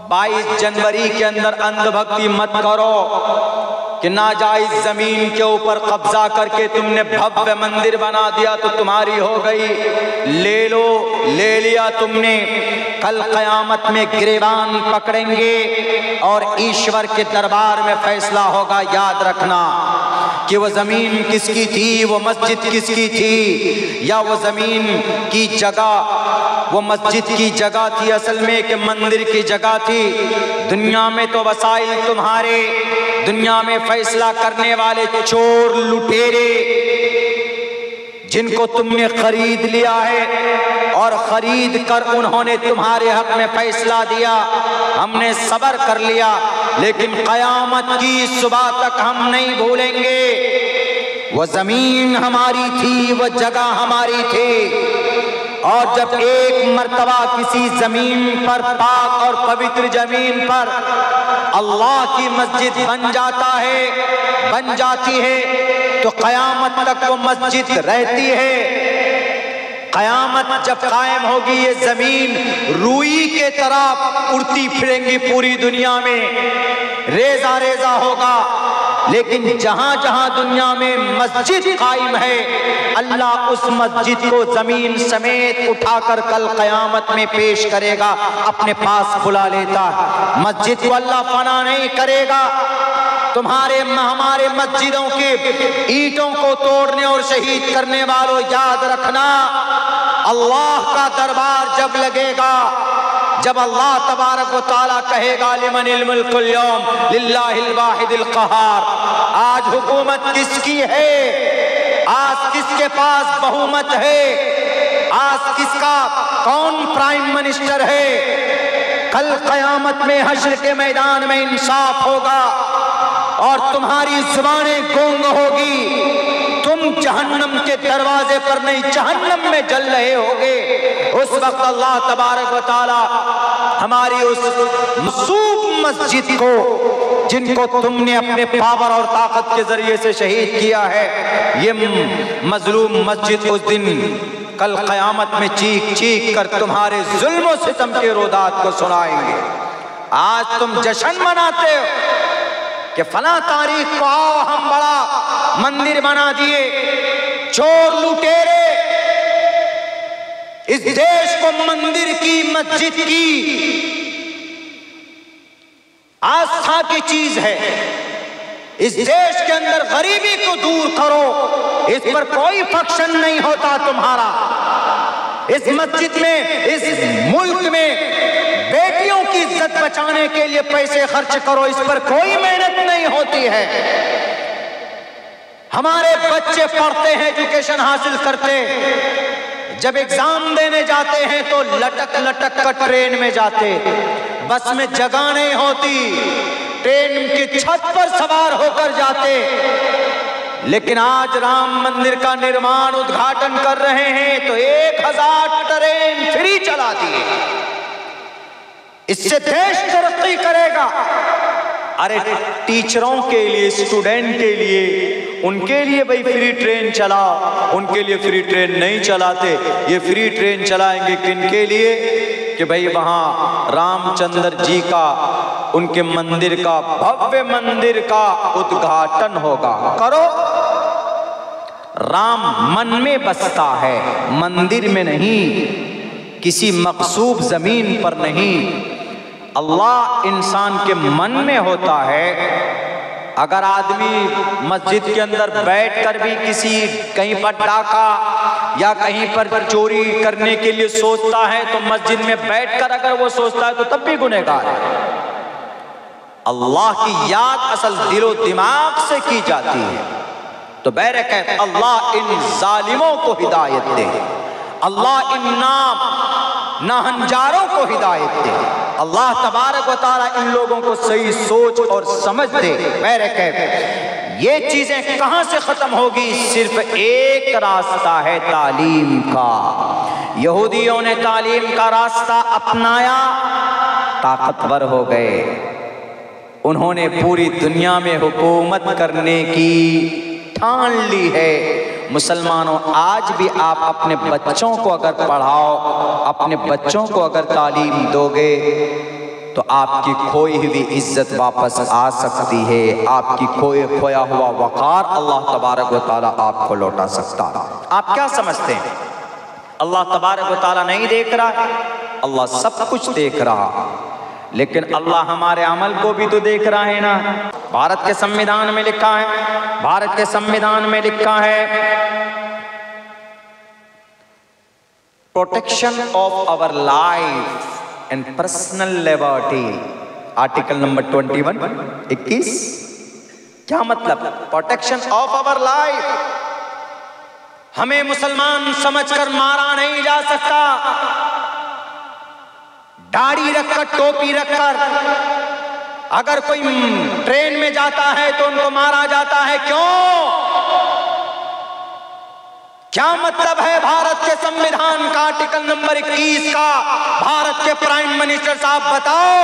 22 जनवरी के अंदर अंधभक्ति मत करो कि नाजायज जमीन के ऊपर कब्जा करके तुमने भव्य मंदिर बना दिया तो तुम्हारी हो गई। ले लो, ले लिया तुमने, कल कयामत में गिरेबान पकड़ेंगे और ईश्वर के दरबार में फैसला होगा। याद रखना कि वो जमीन किसकी थी, वो मस्जिद किसकी थी, या वो जमीन की जगह वो मस्जिद की जगह थी असल में कि मंदिर की जगह थी। दुनिया में तो वसाइल तुम्हारे, दुनिया में फैसला करने वाले चोर लुटेरे जिनको तुमने खरीद लिया है और खरीद कर उन्होंने तुम्हारे हक में फैसला दिया, हमने सब्र कर लिया, लेकिन कयामत की सुबह तक हम नहीं भूलेंगे। वो जमीन हमारी थी, वो जगह हमारी थी, और जब एक मर्तबा किसी जमीन पर, पाक और पवित्र जमीन पर अल्लाह की मस्जिद बन जाता है, बन जाती है, तो कयामत तक वो मस्जिद रहती है। कयामत जब कायम होगी ये जमीन रूई के तरह उड़ती फिरेंगी पूरी दुनिया में, रेजा रेजा होगा। लेकिन जहां जहां दुनिया में मस्जिद कायम है, अल्लाह उस मस्जिद को जमीन समेत उठाकर कल कयामत में पेश करेगा, अपने पास बुला लेता है। मस्जिद को अल्लाह फना नहीं करेगा। तुम्हारे हमारे मस्जिदों के ईंटों को तोड़ने और शहीद करने वालों, याद रखना अल्लाह का दरबार जब लगेगा, जब अल्लाह तबारक व तआला कहेगा लिमनिल मुल्कुल यौम लिल्लाहिल वाहिदिल क़हार, आज हुकूमत किसकी है, आज किसके पास बहुमत है, आज किसका कौन प्राइम मिनिस्टर है। कल कयामत में हश्र के मैदान में इंसाफ होगा और तुम्हारी जुबानें गूंग होगी, तुम जहन्नम के दरवाजे पर नहीं जहन्नम में जल रहे होगे। उस वक्त अल्लाह तबारक व तआला हमारी उस मसूब मस्जिद को, जिनको तुमने अपने पावर और ताकत के जरिए से शहीद किया है, ये मजलूम मस्जिद उस दिन कल कयामत में चीख चीख कर तुम्हारे जुल्म और सितम के रोदात को सुनाएंगे। आज तुम जश्न मनाते हो कि फला तारीख को आओ हम बड़ा मंदिर बना दिए, चोर लुटेरे इस देश को मंदिर की, मस्जिद की आस्था की चीज है। इस देश के अंदर गरीबी को दूर करो, इस पर कोई फंक्शन नहीं होता तुम्हारा। इस मस्जिद में, इस मुल्क में बेटियों की इज्जत बचाने के लिए पैसे खर्च करो, इस पर कोई मेहनत नहीं होती है। हमारे बच्चे पढ़ते हैं, एजुकेशन हासिल करते हैं, जब एग्जाम देने जाते हैं तो लटक लटक कर ट्रेन में जाते, बस में जगह नहीं होती, ट्रेन की छत पर सवार होकर जाते। लेकिन आज राम मंदिर का निर्माण उद्घाटन कर रहे हैं तो 1000 ट्रेन फ्री चला दिए। इससे देश तरक्की करेगा। अरे टीचरों के लिए, स्टूडेंट के लिए, उनके लिए भाई फ्री ट्रेन चलाओ, उनके लिए फ्री ट्रेन नहीं चलाते। ये फ्री ट्रेन चलाएंगे किनके लिए कि भाई वहां रामचंद्र जी का, उनके मंदिर का, भव्य मंदिर का उद्घाटन होगा। करो, राम मन में बसता है, मंदिर में नहीं, किसी मकसूब जमीन पर नहीं। अल्लाह इंसान के मन में होता है। अगर आदमी मस्जिद के अंदर बैठकर भी किसी कहीं पर डाका या कहीं पर चोरी करने के लिए सोचता है तो मस्जिद में बैठकर अगर वो सोचता है तो तब भी गुनहगार है। अल्लाह की याद असल दिलो दिमाग से की जाती है। तो बैरकत अल्लाह इन जालिमों को हिदायत दे, अल्लाह इन नाहंजारों को हिदायत दे, अल्लाह तबारक व तआला इन लोगों को सही सोच और समझ दे। बैरकत ये चीजें कहां से खत्म होगी? सिर्फ एक रास्ता है, तालीम का। यहूदियों ने तालीम का रास्ता अपनाया, ताकतवर हो गए, उन्होंने पूरी दुनिया में हुकूमत करने की ठान ली है। मुसलमानों, आज भी आप अपने बच्चों को अगर पढ़ाओ, अपने बच्चों को अगर तालीम दोगे तो आपकी खोई हुई इज्जत वापस आ सकती है, आपकी खोया हुआ वक़ार अल्लाह तबारक व तआला आपको लौटा सकता है। आप क्या समझते हैं अल्लाह तबारक व तआला नहीं देख रहा है? अल्लाह सब कुछ देख रहा, लेकिन अल्लाह हमारे अमल को भी तो देख रहा है ना। भारत के संविधान में लिखा है, भारत के संविधान में लिखा है protection of our life and personal liberty, article number 21। क्या मतलब? Protection of our life. हमें मुसलमान समझकर मारा नहीं जा सकता। दाढ़ी रखकर, टोपी रखकर अगर कोई ट्रेन में जाता है तो उनको मारा जाता है, क्यों? क्या मतलब है भारत के संविधान का आर्टिकल नंबर 21 का? भारत के प्राइम मिनिस्टर साहब बताओ।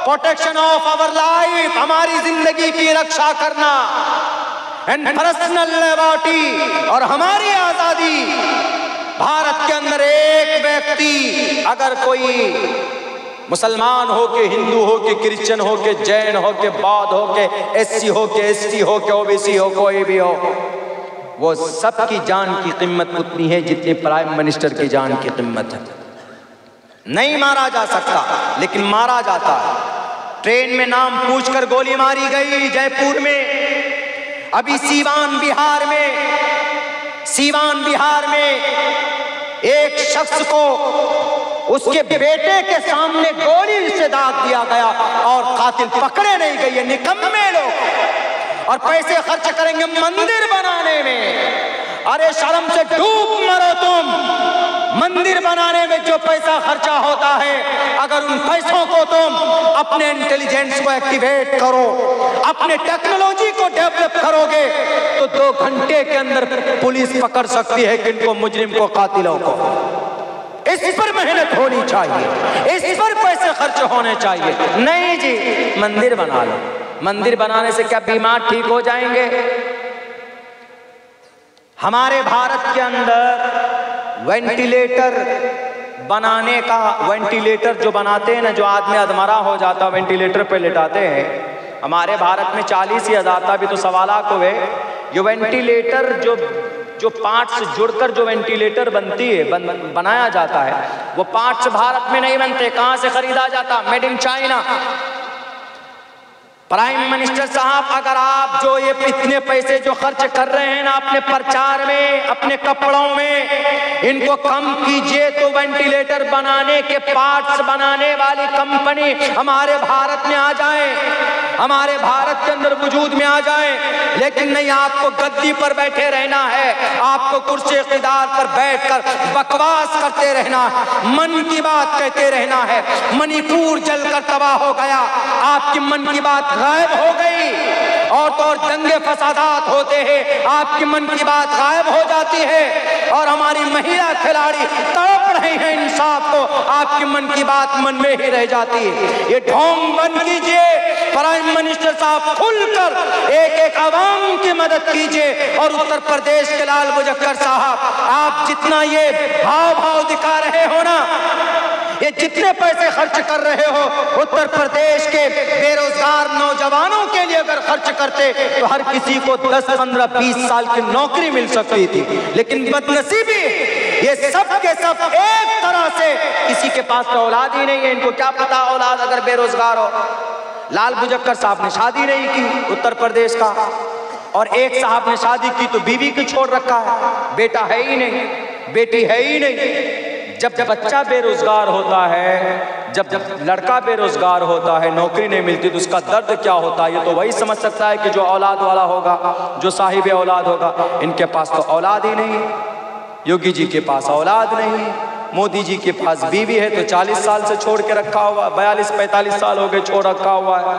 प्रोटेक्शन ऑफ आवर लाइफ, हमारी जिंदगी की रक्षा करना, एंड पर्सनल लिबर्टी, और हमारी आजादी। भारत के अंदर एक व्यक्ति अगर कोई मुसलमान हो के, हिंदू हो के, क्रिश्चियन हो के, जैन हो के, बौद्ध हो के, SC हो के, ST हो के, OBC हो, कोई भी हो, वो सबकी जान की कीमत उतनी है जितनी प्राइम मिनिस्टर की जान की कीमत है। नहीं मारा जा सकता, लेकिन मारा जाता है। ट्रेन में नाम पूछकर गोली मारी गई जयपुर में। अभी सीवान बिहार में एक शख्स को उसके बेटे के सामने गोली से दाग दिया गया और कातिल पकड़े नहीं गए। ये निकम्मे लोग, और पैसे खर्च करेंगे मंदिर बनाने में। अरे शर्म से डूब मरो तुम। मंदिर बनाने में जो पैसा खर्चा होता है, अगर उन पैसों को तुम अपने इंटेलिजेंस को एक्टिवेट करो, अपने टेक्नोलॉजी को डेवलप करोगे, तो 2 घंटे के अंदर पुलिस पकड़ सकती है किनको, मुजरिम को, कातिलों को। इस पर मेहनत होनी चाहिए, इस पर पैसे खर्च होने चाहिए। नहीं जी, मंदिर बना लो। मंदिर बनाने से क्या बीमार ठीक हो जाएंगे? हमारे भारत के अंदर वेंटिलेटर बनाने का, वेंटिलेटर जो बनाते हैं ना, जो आदमी अधमरा हो जाता वेंटिलेटर पे लेटाते हैं, हमारे भारत में 40,000 था, अभी तो 1.25 लाख हुए। ये वेंटिलेटर जो पार्ट्स से जुड़कर जो वेंटिलेटर बनती है, बनाया जाता है, वो पार्ट्स भारत में नहीं बनते। कहां से खरीदा जाता? Made in China. Prime minister साहब, अगर आप जो ये इतने पैसे जो खर्च कर रहे हैं ना अपने प्रचार में, अपने कपड़ों में, इनको कम कीजिए तो वेंटिलेटर बनाने के पार्ट्स बनाने वाली कंपनी हमारे भारत में आ जाए, हमारे भारत के अंदर वजूद में आ जाए। लेकिन नहीं, आपको गद्दी पर बैठे रहना है, आपको कुर्सी इक़्तिदार पर बैठकर बकवास करते रहना, मन की बात कहते रहना है। मणिपुर जलकर तबाह हो गया, आपकी मन की बात गायब हो गई। और तो और दंगे फसादात होते हैं, आपकी मन की बात गायब हो जाती है। और हमारी महिला खिलाड़ी तड़प रहे हैं इंसाफ को, आपकी मन की बात मन में ही रह जाती है। ये ढोंग बंद कीजिए। प्राइम मिनिस्टर साहब, खुलकर एक आवाम की मदद कीजिए। और उत्तर प्रदेश के लाल मुजफ्फर साहब, आप जितना ये भाव दिखा रहे हो ना, ये जितने पैसे खर्च कर रहे हो, उत्तर प्रदेश के बेरोजगार नौजवानों के लिए अगर खर्च करते तो हर किसी को 10, 15, 20 साल की नौकरी मिल सकती थी। लेकिन बदनसीबी, ये सब के सब एक तरह से किसी के पास तो औलाद ही नहीं है। इनको क्या पता औलाद अगर बेरोजगार हो। लाल मुजफ्फर साहब ने शादी नहीं की उत्तर प्रदेश का, और एक साहब ने शादी की तो बीवी को छोड़ रखा है, बेटा है ही नहीं, बेटी है ही नहीं। जब बच्चा बेरोजगार होता है, जब लड़का बेरोजगार होता है, नौकरी नहीं मिलती, तो उसका दर्द क्या होता है ये तो वही समझ सकता है कि जो औलाद वाला होगा, जो साहिब औलाद होगा। इनके पास तो औलाद ही नहीं, योगी जी के पास औलाद नहीं, मोदी जी के पास बीवी है तो 40 साल से छोड़ के रखा हुआ, 42-45 साल हो गए छोड़ रखा हुआ है।